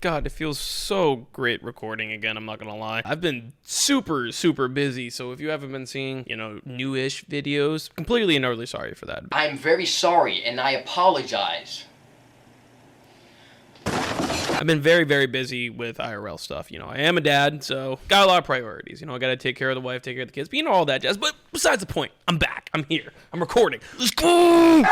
God, it feels so great recording again, I'm not gonna lie. I've been super busy, so if you haven't been seeing, newish videos, completely and utterly sorry for that. I'm very sorry, and I apologize. I've been very busy with IRL stuff. I am a dad, so got a lot of priorities. I gotta take care of the wife, take care of the kids, all that jazz. But besides the point, I'm back. I'm here. I'm recording. Let's go!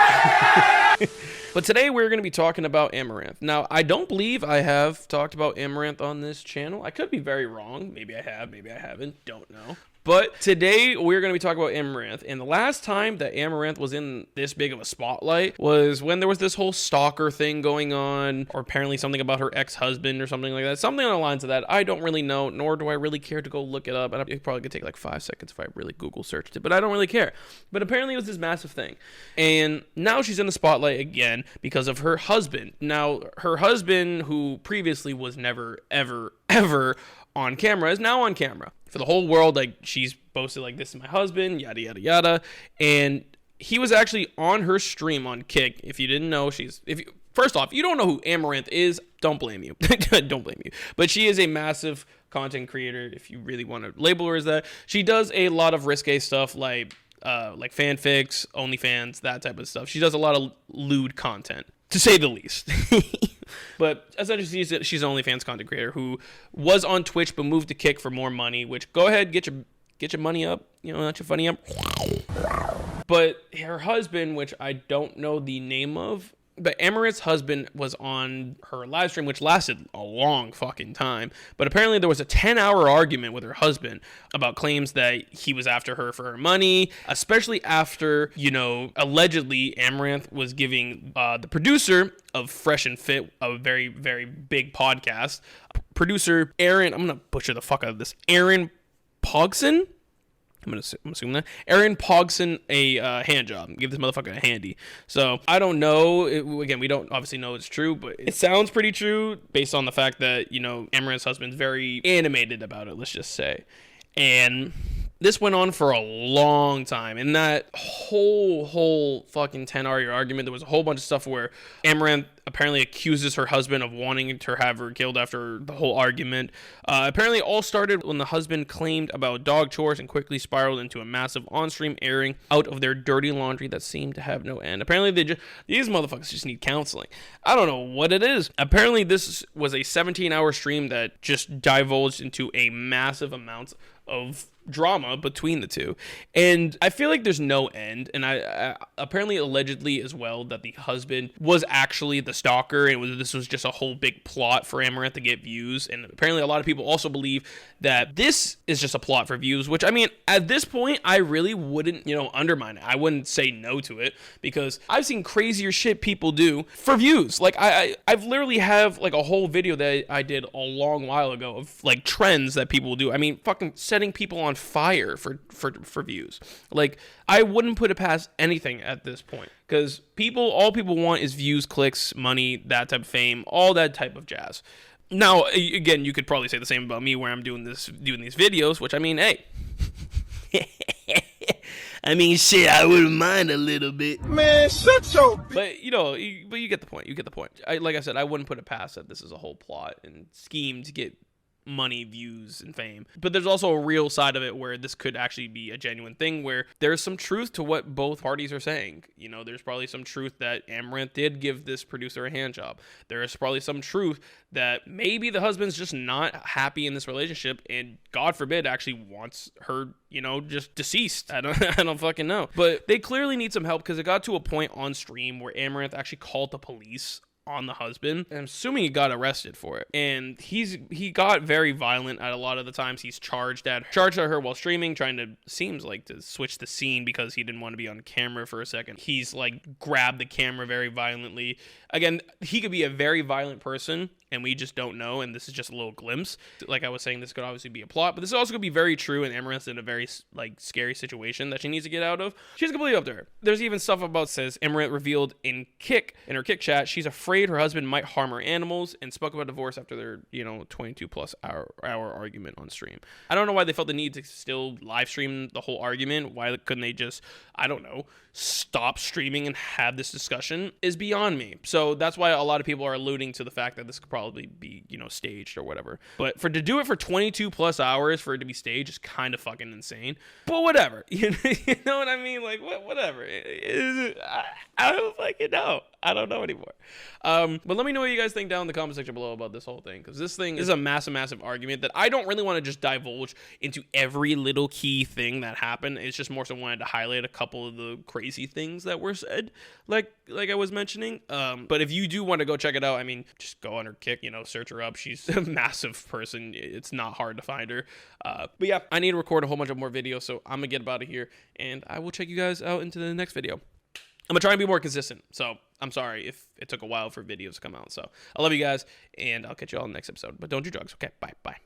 But today we're going to be talking about Amouranth. Now, I don't believe I have talked about Amouranth on this channel. I could be very wrong. Maybe I have, maybe I haven't. Don't know. But today we're going to be talking about Amouranth. And the last time that Amouranth was in this big of a spotlight was when there was this whole stalker thing going on, or apparently something about her ex-husband or something like that. Something on the lines of that. I don't really know, nor do I really care to go look it up. And it probably could take like 5 seconds if I really Google searched it, but I don't really care. But apparently it was this massive thing. And now she's in the spotlight again because of her husband. Now, her husband, who previously was never, ever on camera, is now on camera for the whole world. Like, she's boasted like, this is my husband, yada yada yada. And he was actually on her stream on Kick. If you didn't know, first off, you don't know who Amouranth is, don't blame you. Don't blame you. But she is a massive content creator, if you really want to label her as that. She does a lot of risque stuff like fanfics, OnlyFans, that type of stuff. She does a lot of lewd content, to say the least. But essentially, she's an OnlyFans content creator who was on Twitch but moved to Kick for more money. Which, go ahead, get your money up. Not your funny up. But her husband, which I don't know the name of, but Amouranth's husband was on her live stream, which lasted a long fucking time. But apparently there was a 10-hour argument with her husband about claims that he was after her for her money, especially after, allegedly Amouranth was giving the producer of Fresh and Fit, a very, very big podcast, producer Aaron, I'm going to butcher the fuck out of this, 𝗠𝗘𝗗𝗕𝗥𝗦𝗛. I'm assuming that 𝗠𝗘𝗗𝗵𝗔 a hand job. Give this motherfucker a handy. So I don't know. Again, we don't obviously know it's true, but it sounds pretty true based on the fact that Amouranth's husband's very animated about it. Let's just say, and this went on for a long time. In that whole fucking 10-hour argument, there was a whole bunch of stuff where Amouranth apparently accuses her husband of wanting to have her killed after the whole argument. Apparently, it all started when the husband claimed about dog chores and quickly spiraled into a massive on-stream airing out of their dirty laundry that seemed to have no end. Apparently, these motherfuckers just need counseling. I don't know what it is. Apparently, this was a 17-hour stream that just divulged into a massive amount of drama between the two, and I feel like there's no end. And I apparently, allegedly as well, that the husband was actually the stalker, and this was just a whole big plot for Amouranth to get views. And apparently a lot of people also believe that this is just a plot for views, which, I mean, at this point I really wouldn't undermine it. I wouldn't say no to it, because I've seen crazier shit people do for views. Like I've literally have like a whole video that I did a long while ago of like trends that people do. I mean, fucking setting people on fire for views. Like, I wouldn't put it past anything at this point, because all people want is views, clicks, money, that type of fame, all that type of jazz. Now, again, you could probably say the same about me, where I'm doing these videos, which, I mean, hey, I mean, shit, I wouldn't mind a little bit. Man, shut your... But you get the point. You get the point. Like I said, I wouldn't put it past that this is a whole plot and scheme to get money, views, and fame. But there's also a real side of it where this could actually be a genuine thing, where there's some truth to what both parties are saying. There's probably some truth that Amouranth did give this producer a hand job. There is probably some truth that maybe the husband's just not happy in this relationship, and God forbid actually wants her, just deceased. I don't fucking know. But they clearly need some help, because it got to a point on stream where Amouranth actually called the police on the husband, and I'm assuming he got arrested for it. And he got very violent at a lot of the times. He's charged at her while streaming, trying to switch the scene because he didn't want to be on camera for a second. He's like grabbed the camera very violently. Again, he could be a very violent person, and we just don't know, and this is just a little glimpse. Like I was saying, this could obviously be a plot, but this is also going to be very true, and Amouranth's in a very scary situation that she needs to get out of. She's completely up to her. There's even stuff about, says Amouranth revealed in her Kick chat, she's afraid her husband might harm her animals, and spoke about divorce after their 22 plus hour argument on stream. I don't know why they felt the need to still live stream the whole argument. Why couldn't they just, I don't know, stop streaming and have this discussion, is beyond me. So that's why a lot of people are alluding to the fact that this could probably be, you know, staged or whatever. But to do it for 22 plus hours for it to be staged is kind of fucking insane. But whatever, you know what I mean? Like whatever. I don't fucking know. I don't know anymore. But let me know what you guys think down in the comment section below about this whole thing, because this thing is a massive argument that I don't really want to just divulge into every little key thing that happened. It's just more so wanted to highlight a couple of the crazy things that were said, like I was mentioning. But if you do want to go check it out, I mean, just go on her kick, you know, search her up. She's a massive person. It's not hard to find her. But yeah, I need to record a whole bunch of more videos, so I'm gonna get out of here, and I will check you guys out into the next video. I'm gonna try and be more consistent, so I'm sorry if it took a while for videos to come out. So I love you guys, and I'll catch you all in the next episode. But don't do drugs, okay? Bye.